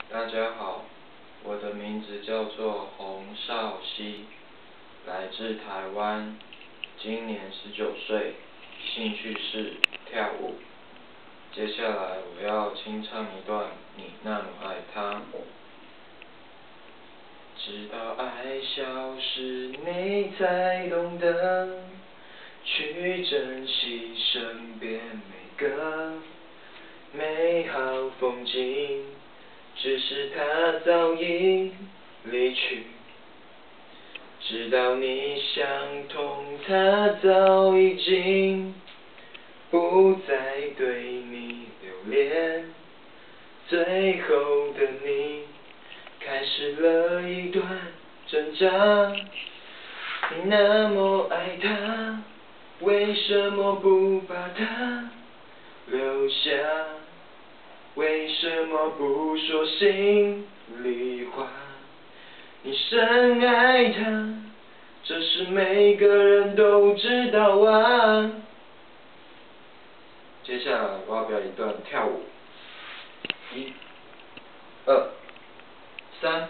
大家好，我的名字叫做洪少熙，来自台湾，今年19岁，兴趣是跳舞。接下来我要清唱一段《你那么爱他》。直到爱消失，你才懂得去珍惜身边每个美好风景。只是他早已离去，直到你想通，他早已经不再对你留恋。最后的你开始了一段挣扎，你那么爱他，为什么不把他留下？为什么不说心里话？你深爱他，这是每个人都知道啊。接下来我要表演一段跳舞，1、2、3。